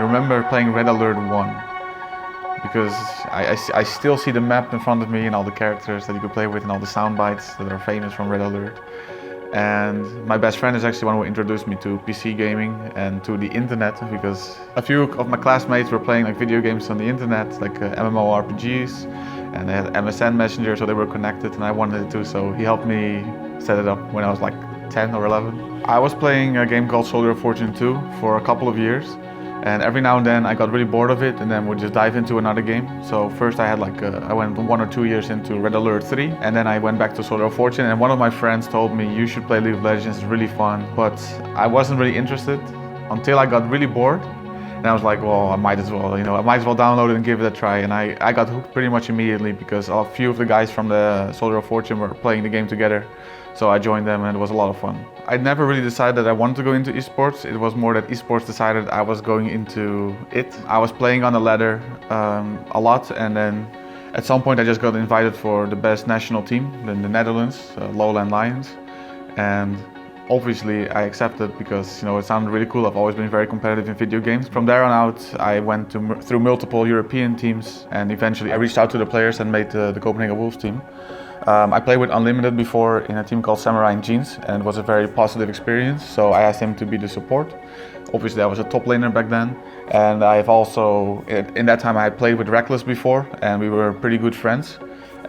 remember playing Red Alert 1 because I still see the map in front of me and all the characters that you could play with and all the sound bites that are famous from Red Alert. And my best friend is actually one who introduced me to PC gaming and to the internet, because a few of my classmates were playing like video games on the internet, like MMORPGs, and they had MSN Messenger, so they were connected and I wanted it too, so he helped me set it up when I was like 10 or 11. I was playing a game called Soldier of Fortune 2 for a couple of years, and every now and then I got really bored of it and then would just dive into another game. So first I had I went 1 or 2 years into Red Alert 3, and then I went back to Soldier of Fortune, and one of my friends told me, you should play League of Legends, it's really fun. But I wasn't really interested until I got really bored. And I was like, well, I might as well download it and give it a try. And I got hooked pretty much immediately because a few of the guys from the Soldier of Fortune were playing the game together. So I joined them and it was a lot of fun. I never really decided that I wanted to go into esports. It was more that esports decided I was going into it. I was playing on the ladder a lot, and then at some point I just got invited for the best national team in the Netherlands, Lowland Lions. And obviously I accepted because it sounded really cool. I've always been very competitive in video games. From there on out I went through multiple European teams, and eventually I reached out to the players and made the Copenhagen Wolves team. I played with Unlimited before in a team called Samurai and Jeans, and it was a very positive experience, so I asked him to be the support. Obviously I was a top laner back then, and I've also, in that time I had played with Reckless before, and we were pretty good friends.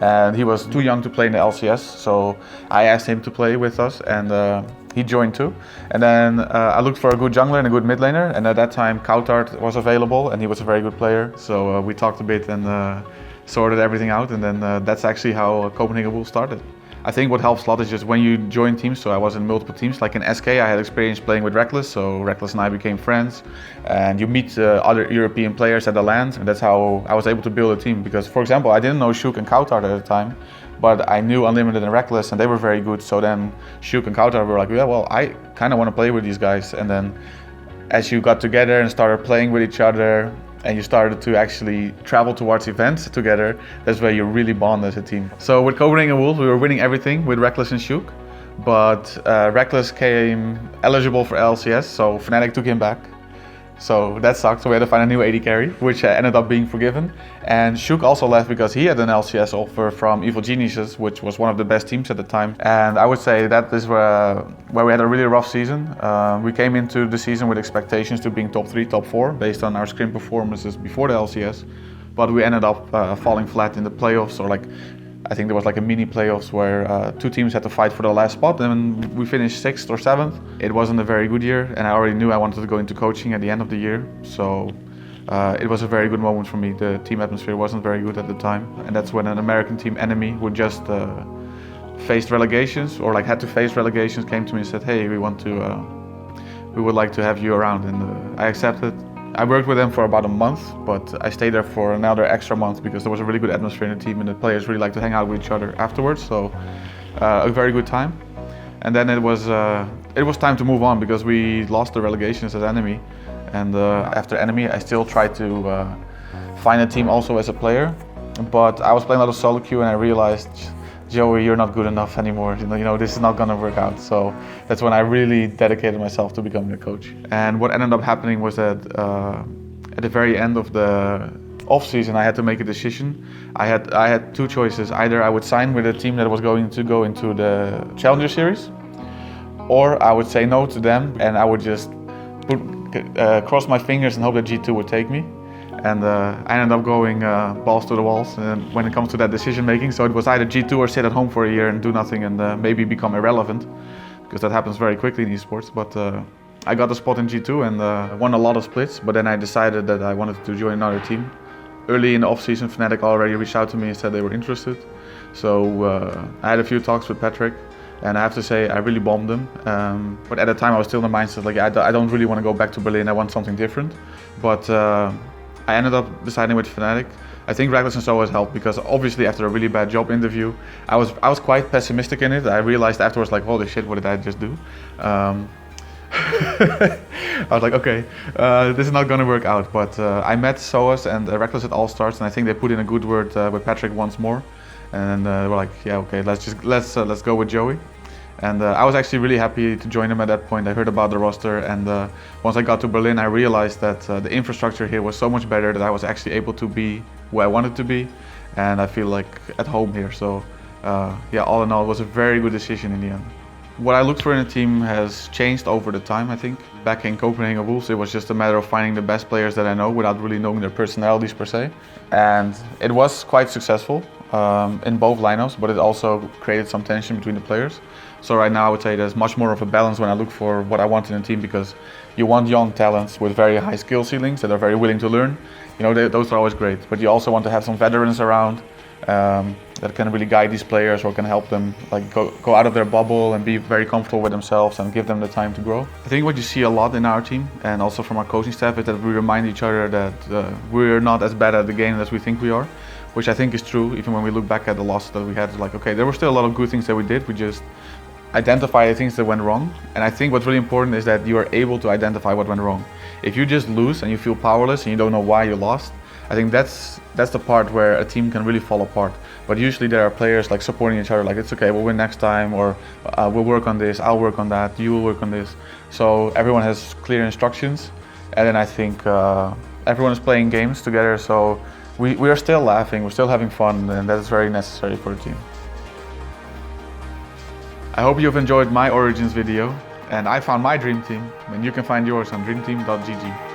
And he was too young to play in the LCS, so I asked him to play with us, and he joined too. And then I looked for a good jungler and a good mid laner, and at that time Koutart was available and he was a very good player, so we talked a bit and sorted everything out, and then that's actually how Copenhagen Wolves started. I think what helps a lot is just when you join teams, so I was in multiple teams, like in SK I had experience playing with Reckless, so Reckless and I became friends, and you meet other European players at the LAN, and that's how I was able to build a team, because for example I didn't know Shook and Koutart at the time, but I knew Unlimited and Reckless and they were very good, so then Shook and Koutart were like, yeah, well, I kind of want to play with these guys. And then as you got together and started playing with each other, and you started to actually travel towards events together, that's where you really bond as a team. So with Copenhagen Wolves, we were winning everything with Reckless and Shook, but Reckless came eligible for LCS, so Fnatic took him back. So that sucked, so we had to find a new AD carry, which ended up being forgiven. And Shook also left because he had an LCS offer from Evil Geniuses, which was one of the best teams at the time. And I would say that is where we had a really rough season. We came into the season with expectations to being top 3, top 4, based on our scrim performances before the LCS. But we ended up falling flat in the playoffs, or I think there was like a mini playoffs where 2 teams had to fight for the last spot, and we finished 6th or 7th. It wasn't a very good year, and I already knew I wanted to go into coaching at the end of the year. So it was a very good moment for me. The team atmosphere wasn't very good at the time, and that's when an American team, Enemy, who just faced relegations, or had to face relegations, came to me and said, hey, we would like to have you around, and I accepted. I worked with them for about a month, but I stayed there for another extra month because there was a really good atmosphere in the team and the players really liked to hang out with each other afterwards, so a very good time. And then it was time to move on because we lost the relegations as Enemy, and after Enemy I still tried to find a team also as a player, but I was playing a lot of solo queue and I realized, Joey, you're not good enough anymore. This is not gonna work out. So that's when I really dedicated myself to becoming a coach. And what ended up happening was that at the very end of the off season, I had to make a decision. I had 2 choices. Either I would sign with a team that was going to go into the Challenger Series, or I would say no to them and I would just cross my fingers and hope that G2 would take me. And I ended up going balls to the walls when it comes to that decision making. So it was either G2 or sit at home for a year and do nothing and maybe become irrelevant, because that happens very quickly in esports. But I got a spot in G2 and won a lot of splits, but then I decided that I wanted to join another team. Early in the off-season, Fnatic already reached out to me and said they were interested. So I had a few talks with Patrick, and I have to say I really bombed them. But at the time I was still in the mindset I don't really want to go back to Berlin, I want something different. But I ended up deciding with Fnatic. I think Reckless and so has helped because obviously after a really bad job interview, I was quite pessimistic in it. I realized afterwards, holy shit, what did I just do? I was like, okay, this is not going to work out. But I met Soas and Reckless at All Stars, and I think they put in a good word with Patrick once more. And we're like, yeah, okay, let's go with Joey. And I was actually really happy to join them at that point. I heard about the roster, and once I got to Berlin, I realized that the infrastructure here was so much better that I was actually able to be who I wanted to be, and I feel like at home here. So yeah, all in all, it was a very good decision in the end. What I looked for in a team has changed over the time, I think. Back in Copenhagen Wolves, it was just a matter of finding the best players that I know without really knowing their personalities per se. And it was quite successful in both lineups, but it also created some tension between the players. So right now I would say there's much more of a balance when I look for what I want in a team, because you want young talents with very high skill ceilings that are very willing to learn. You know, those are always great, but you also want to have some veterans around that can really guide these players or can help them like go out of their bubble and be very comfortable with themselves and give them the time to grow. I think what you see a lot in our team and also from our coaching staff is that we remind each other that we're not as bad at the game as we think we are, which I think is true. Even when we look back at the losses that we had, like, okay, there were still a lot of good things that we did. We just identify the things that went wrong. And I think what's really important is that you are able to identify what went wrong. If you just lose and you feel powerless and you don't know why you lost, I think that's the part where a team can really fall apart. But usually there are players like supporting each other, like, it's okay, we'll win next time, or we'll work on this, I'll work on that, you will work on this. So everyone has clear instructions, and then I think everyone is playing games together, so we are still laughing, we're still having fun, and that is very necessary for a team. I hope you've enjoyed my Origins video, and I found my dream team, and you can find yours on dreamteam.gg.